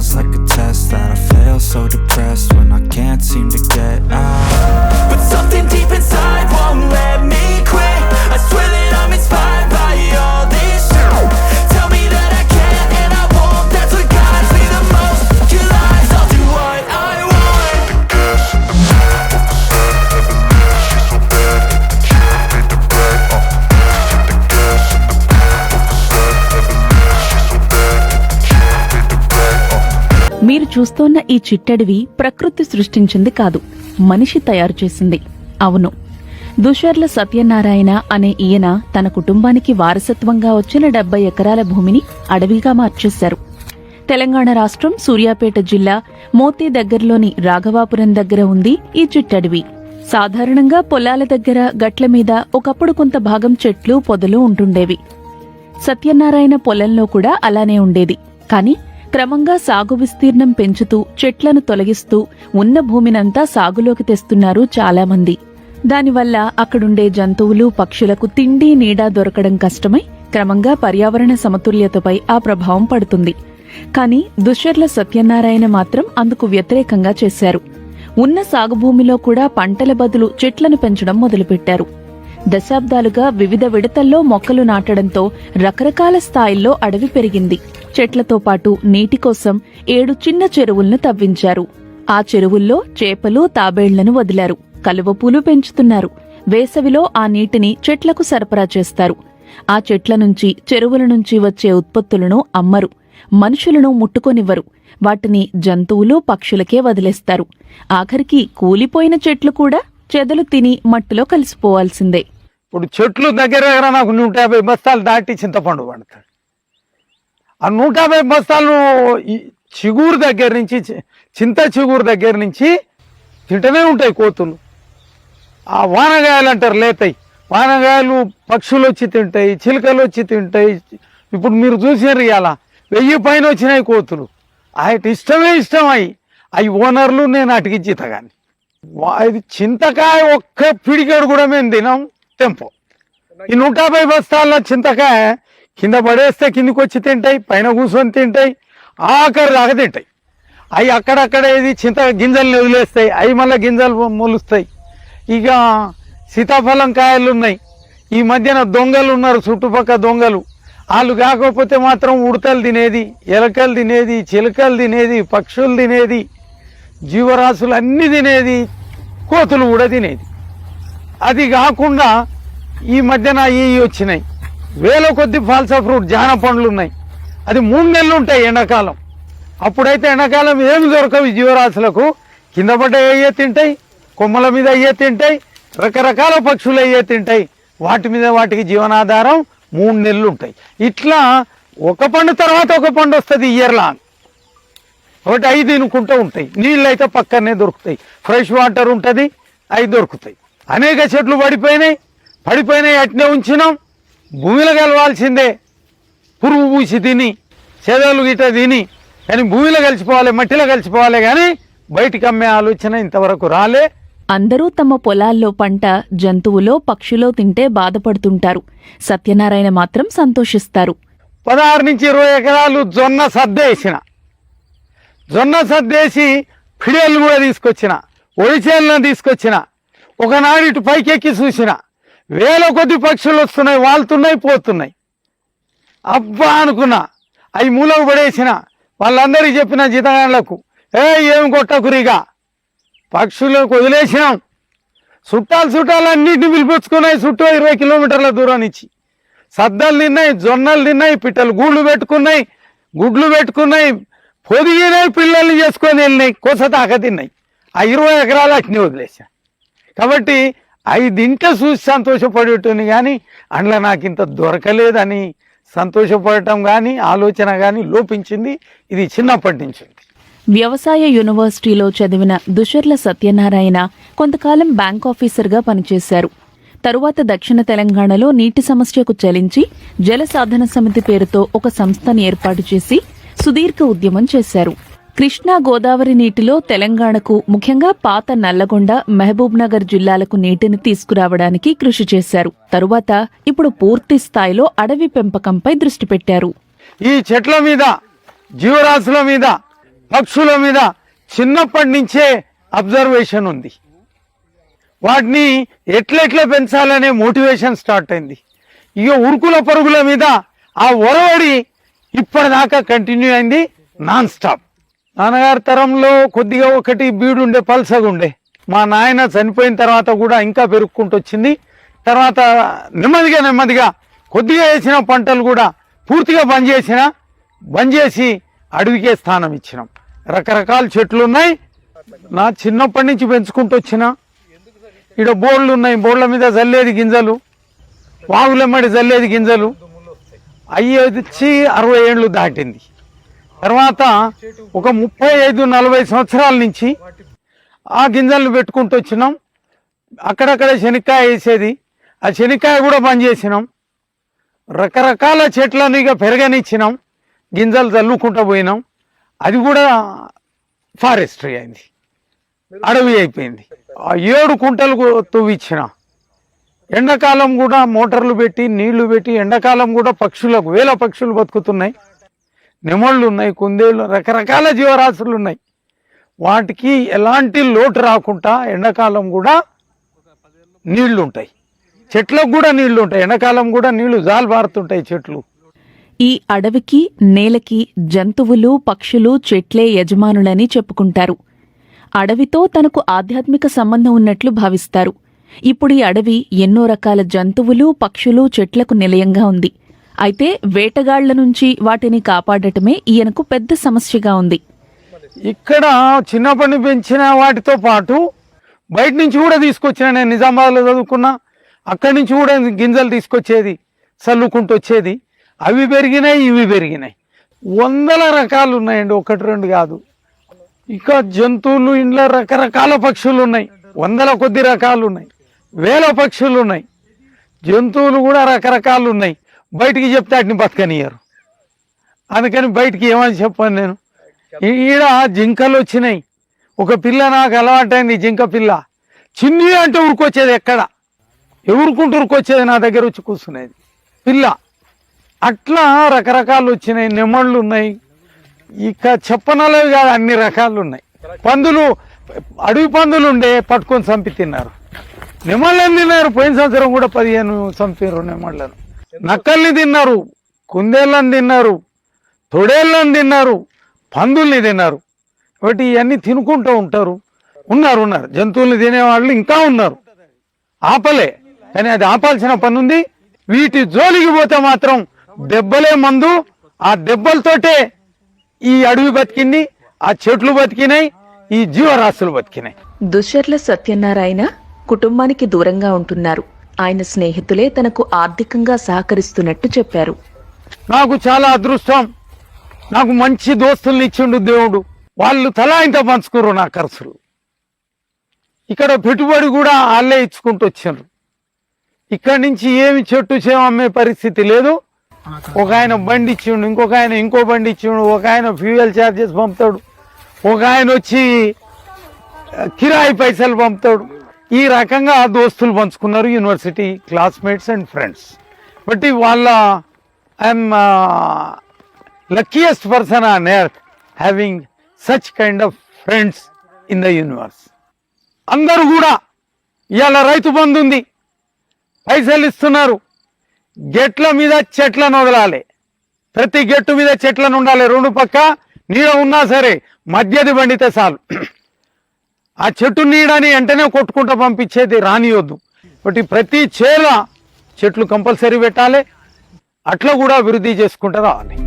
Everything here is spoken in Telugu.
feels like a test that I fail, so depressed when I can't seem to get out. But something deep inside won't let me quit. I swear that I'm inspired by all this shit. Tell me that I can't and I won't. That's what guides me the most. Your lies, I'll do what I want. Gas in the back of the sun, never leave. She's so bad, can't beat the brag. Hit the gas in the back of the sun, never leave. She's so bad, can't beat the brag. మీరు చూస్తోన్న ఈ చిట్టడివి ప్రకృతి సృష్టించింది కాదు, మనిషి తయారు చేసింది. అవును, దుషర్ల సత్యనారాయణ అనే ఈయన తన కుటుంబానికి వారసత్వంగా వచ్చిన 70 ఎకరాల భూమిని అడవిగా మార్చేశారు. తెలంగాణ రాష్ట్రం సూర్యాపేట జిల్లా మోతి దగ్గరలోని రాఘవాపురం దగ్గర ఉంది ఈ చిట్టడివి. సాధారణంగా పొలాల దగ్గర గట్ల మీద ఒకప్పుడు కొంత భాగం చెట్లు పొదలు ఉంటుండేవి. సత్యనారాయణ పొలంలో కూడా అలానే ఉండేది. కాని క్రమంగా సాగు విస్తీర్ణం పెంచుతూ చెట్లను తొలగిస్తూ ఉన్న భూమినంతా సాగులోకి తెస్తున్నారు చాలామంది. దానివల్ల అక్కడుండే జంతువులు పక్షులకు తిండి నీడ దొరకడం కష్టమై క్రమంగా పర్యావరణ సమతుల్యతపై ఆ ప్రభావం పడుతుంది. కాని దుషర్ల సత్యనారాయణ మాత్రం అందుకు వ్యతిరేకంగా చేశారు. ఉన్న సాగుభూమిలో కూడా పంటల బదులు చెట్లను పెంచడం మొదలుపెట్టారు. దశాబ్దాలుగా వివిధ విడతల్లో మొక్కలు నాటడంతో రకరకాల స్థాయిల్లో అడవి పెరిగింది. చెట్లతో పాటు నీటి కోసం 7 చిన్న చెరువులను తవ్వించారు. ఆ చెరువుల్లో చేపలు తాబేళ్లను వదిలారు. కలువపూలు పెంచుతున్నారు. వేసవిలో ఆ నీటిని చెట్లకు సరఫరా చేస్తారు. ఆ చెట్ల నుంచి చెరువుల నుంచి వచ్చే ఉత్పత్తులను అమ్మరు. మనుషులను ముట్టుకొనివ్వరు. వాటిని జంతువులు పక్షులకే వదిలేస్తారు. ఆఖరికి కూలిపోయిన చెట్లు కూడా చెదలు తిని మట్టిలో కలిసిపోవాల్సిందే. ఇప్పుడు చెట్లు దగ్గర నాకు 150 బస్తాలు దాటి చింతపండు పండుతాడు. ఆ 150 బస్తాలు చిగురు దగ్గర నుంచి చింత చిగురు దగ్గర నుంచి తింటూనే ఉంటాయి కోతులు. ఆ వానగాయలు అంటారు లేతాయి. వానగాయలు పక్షులు వచ్చి తింటాయి, చిలుకలు వచ్చి తింటాయి. ఇప్పుడు మీరు చూసారు ఇలా 1000 పైన వచ్చినాయి కోతులు. వాటి ఇష్టం అవి ఓనర్లు నేను అటుకిచ్చిత కానీ ఇది చింతకాయ ఒక్క పిడికాడు కూడా మేము తినాం తెంపో. ఈ 150 బస్తాల చింతకాయ కింద పడేస్తే కిందికి వచ్చి తింటాయి, పైన కూర్చొని తింటాయి, ఆఖరి దాకా తింటాయి. అవి అక్కడక్కడ ఏది చింత గింజల్ని వదిలేస్తాయి, అవి మళ్ళీ గింజలు మొలుస్తాయి. ఇక సీతాఫలం కాయలు ఉన్నాయి. ఈ మధ్యన దొంగలు ఉన్నారు, చుట్టుపక్కల దొంగలు. వాళ్ళు కాకపోతే మాత్రం ఉడతలు తినేది, ఎలకలు తినేది, చిలుకలు తినేది, పక్షులు తినేది, జీవరాశులు అన్నీ తినేది, కోతులు కూడా తినేది. అది కాకుండా ఈ మధ్యన ఇవి వచ్చినాయి, వేల కొద్ది ఫాల్సా ఫ్రూట్ జాన పండ్లు ఉన్నాయి. అది 3 నెలలు ఉంటాయి ఎండాకాలం. అప్పుడైతే ఎండాకాలం ఏమి దొరకవు జీవరాశులకు. కింద పడ్డ అయ్యే తింటాయి, కొమ్మల మీద అయ్యే తింటాయి, రకరకాల పక్షులు అయ్యే తింటాయి. వాటి మీద వాటికి జీవనాధారం 3 నెలలు ఉంటాయి. ఇట్లా ఒక పండు తర్వాత ఒక పండు వస్తుంది ఇయర్ లాంగ్. ఒకటి 5 తినుకుంటూ ఉంటాయి. నీళ్ళు అయితే పక్కనే దొరుకుతాయి, ఫ్రెష్ వాటర్ ఉంటుంది, అవి దొరుకుతాయి. అనేక చెట్లు పడిపోయినాయి అట్నే ఉంచినాం. భూమిలో కలవాల్సిందే, పురుగు పూసి తిని చెదలు గిట్ట తిని. కానీ భూమిలో కలిసిపోవాలి, మట్టిలో కలిసిపోవాలి, కానీ బయటికి అమ్మే ఆలోచన ఇంతవరకు రాలే. అందరూ తమ పొలాల్లో పంట జంతువులో పక్షులో తింటే బాధపడుతుంటారు. సత్యనారాయణ మాత్రం సంతోషిస్తారు. 16 నుంచి 20 ఎకరాలు జొన్న సద్దేసి ఫిడేళ్ళు కూడా తీసుకొచ్చిన, ఒడిచేళ్ళను తీసుకొచ్చిన. ఒకనాడు ఇటు పైకెక్కి చూసిన, వేల కొద్ది పక్షులు వస్తున్నాయి, వాళ్తున్నాయి, పోతున్నాయి. అబ్బా అనుకున్నా. అవి మూలకు పడేసిన. వాళ్ళందరికీ చెప్పిన జీతగాళ్లకు, ఏం కొట్టకురిగా పక్షులకు వదిలేసినాం. చుట్టాలన్నింటినీ పిలిపించుకున్నాయి. చుట్టూ 20 కిలోమీటర్ల దూరం నుంచి సద్దలు తిన్నాయి, జొన్నలు తిన్నాయి, పిట్టలు గుడ్లు పెట్టుకున్నాయి, పొదిగినాయి, పిల్లల్ని చేసుకొని వెళ్ళినాయి, కొసతాక తిన్నాయి. ఆ 20 ఎకరాలు అట్నే వదిలేసా. కాబట్టి అవి తింటే చూసి సంతోషపడేటోని, కానీ అందులో నాకు ఇంత దొరకలేదని సంతోషపడటం కానీ ఆలోచన కానీ లోపించింది. ఇది చిన్నప్పటి నుంచి. వ్యవసాయ యూనివర్సిటీలో చదివిన దుషర్ల సత్యనారాయణ కొంతకాలం బ్యాంక్ ఆఫీసర్గా పనిచేశారు. తరువాత దక్షిణ తెలంగాణలో నీటి సమస్యకు చలించి జల సాధన సమితి పేరుతో ఒక సంస్థను ఏర్పాటు చేసి సుదీర్ఘ ఉద్యమం చేశారు. కృష్ణా గోదావరి నీటిలో తెలంగాణకు, ముఖ్యంగా పాత నల్లగొండ, మహబూబ్ నగర్ జిల్లాలకు నీటిని తీసుకురావడానికి కృషి చేశారు. తరువాత ఇప్పుడు పూర్తి స్థాయిలో అడవి పెంపకంపై దృష్టి పెట్టారు. ఈ చెట్ల మీద, జీవరాశుల మీద పక్షుల మీద చిన్నప్పటి నుంచే అబ్జర్వేషన్ ఉంది. వాటిని ఎట్లెట్లా పెంచాలనే మోటివేషన్ స్టార్ట్ అయింది. ఇక ఉరుకుల పరుగుల మీద ఆ ఒరవడి ఇప్పటిదాకా కంటిన్యూ అయింది నాన్ స్టాప్. నాన్నగారి తరంలో కొద్దిగా ఒకటి బీడుండే పల్సగుండే. మా నాయన చనిపోయిన తర్వాత కూడా ఇంకా పెరుక్కుంటూ వచ్చింది. తర్వాత నెమ్మదిగా కొద్దిగా వేసిన పంటలు కూడా పూర్తిగా బంద్ చేసి అడవికే స్థానం ఇచ్చినాం. రకరకాల చెట్లు ఉన్నాయి. నా చిన్నప్పటి నుంచి పెంచుకుంటూ వచ్చిన. ఇక్కడ బోర్డులు ఉన్నాయి, బోర్డుల మీద జల్లేది గింజలు, వాగులెమ్మడి జల్లేది గింజలు. అయ్యి వచ్చి 60 ఏళ్ళు దాటింది. తర్వాత ఒక 35-40 సంవత్సరాల నుంచి ఆ గింజలను పెట్టుకుంటూ వచ్చినాం. అక్కడక్కడ శనక్కాయ వేసేది, ఆ శనక్కాయ కూడా బంద్ చేసినాం. రకరకాల చెట్లను ఇక పెరగనిచ్చినాం, గింజలు చల్లుకుంటూ పోయినాం. అది కూడా ఫారెస్ట్రీ అయింది, అడవి అయిపోయింది. ఆ 7 కుంటలు తవ్విచ్చిన. ఎండాకాలం కూడా మోటార్లు పెట్టి నీళ్లు పెట్టి, ఎండాకాలం కూడా పక్షులకు వేల పక్షులు బతుకుతున్నాయి. నెమళ్ళు ఉన్నాయి, కుందేళ్ళు, రకరకాల జీవరాశులు ఉన్నాయి. వాటికి ఎలాంటి లోటు రాకుండా ఎండాకాలం కూడా నీళ్లు ఉంటాయి, చెట్లకు కూడా నీళ్లు ఉంటాయి. ఎండాకాలం కూడా నీళ్లు జాలుబారుతుంటాయి చెట్లు. ఈ అడవికి నేలకి జంతువులు పక్షులు చెట్లే యజమానులని చెప్పుకుంటారు. అడవితో తనకు ఆధ్యాత్మిక సంబంధం ఉన్నట్లు భావిస్తారు. ఇప్పుడు ఈ అడవి ఎన్నో రకాల జంతువులు పక్షులు చెట్లకు నిలయంగా ఉంది. అయితే వేటగాళ్ల నుంచి వాటిని కాపాడటమే ఈయనకు పెద్ద సమస్యగా ఉంది. ఇక్కడ చిన్నప్పటి పెంచిన వాటితో పాటు బయట నుంచి కూడా తీసుకొచ్చిన. నేను నిజామాబాద్లో చదువుకున్నా, అక్కడి నుంచి కూడా గింజలు తీసుకొచ్చేది, చల్లుకుంటూ వచ్చేది. అవి పెరిగినాయి, ఇవి పెరిగినాయి. 100 రకాలు ఉన్నాయండి, 1-2 కాదు. ఇక జంతువులు ఇంట్లో రకరకాల పక్షులు ఉన్నాయి, 100 కొద్ది రకాలు ఉన్నాయి, 1000 పక్షులు ఉన్నాయి. జంతువులు కూడా రకరకాలు ఉన్నాయి. బయటికి చెప్తే వాటిని బతకనియరు. అందుకని బయటికి ఏమని చెప్పాను నేను. ఈడ జింకలు వచ్చినాయి. ఒక పిల్ల నాకు అలవాటైంది, జింక పిల్ల. చిన్ని అంటే ఉరుకొచ్చేది, ఎవరుకుంటూ ఉరుకొచ్చేది, నా దగ్గర వచ్చి కూర్చునేది పిల్ల. అట్లా రకరకాలు వచ్చినాయి. నెమళ్ళు ఉన్నాయి, ఇక చెప్పనలేవి కాదు, అన్ని రకాలు ఉన్నాయి. పందులు, అడవి పందులు ఉండే పట్టుకొని చంపి తిన్నారు. నెమళ్ళని తిన్నారు. పోయిన సంవత్సరం కూడా 15 చంపారు నెమళ్ళను. నక్కల్ని తిన్నారు, కుందేళ్ళని తిన్నారు, తొడేళ్ళని తిన్నారు, పందుల్ని తిన్నారు. కాబట్టి ఇవన్నీ తినుకుంటూ ఉంటారు. ఉన్నారు జంతువుల్ని తినేవాళ్ళు ఇంకా ఉన్నారు. ఆపలే, కానీ అది ఆపాల్సిన పని ఉంది. వీటి జోలికి పోతే మాత్రం దెబ్బలే మందు. ఆ దెబ్బలతోటే ఈ అడవి బతికింది, ఆ చెట్లు బతికినాయి, ఈ జీవరాశులు బతికినాయి. దుశ్శర్ల సత్యనారాయణ కుటుంబానికి దూరంగా ఉంటున్నారు. ఆయన స్నేహితులే తనకు ఆర్థికంగా సహకరిస్తున్నట్టు చెప్పారు. నాకు చాలా అదృష్టం, నాకు మంచి దోస్తుల్ని ఇచ్చిండు దేవుడు. వాళ్ళు తలా ఇంత పంచుకోరు నా ఖర్చులు. ఇక్కడ పెట్టుబడి కూడా వాళ్ళే ఇచ్చుకుంటూ వచ్చారు. ఇక్కడి నుంచి ఏమి చెట్టు చేమ అమ్మే పరిస్థితి లేదు. ఒక ఆయన బండి ఇచ్చిండు, ఇంకొక ఆయన ఇంకో బండి ఇచ్చిండు, ఒక ఆయన ఫ్యూయల్ ఛార్జెస్ పంపుతాడు, ఒక ఆయన వచ్చి కిరాయి పైసలు పంపుతాడు. ఈ రకంగా దోస్తులు పంచుకున్నారు, యూనివర్సిటీ క్లాస్మేట్స్ అండ్ ఫ్రెండ్స్. బట్టి వాళ్ళ I'm luckiest person on earth having such kind of friends in the universe. అందరూ కూడా ఇవాళ రైతు బంధు ఉంది, పైసలు ఇస్తున్నారు. గెట్ల మీద చెట్లను వదలాలి, ప్రతి గెట్టు మీద చెట్లను ఉండాలి. 2 పక్క నీడ ఉన్నా సరే మధ్యది బండితే చాలు. ఆ చెట్టు నీడని వెంటనే కొట్టుకుంటూ పంపించేది రానియొద్దు. కాబట్టి ప్రతి చేల చెట్లు కంపల్సరీ పెట్టాలి. అట్లా కూడా అభివృద్ధి చేసుకుంటూ రావాలి.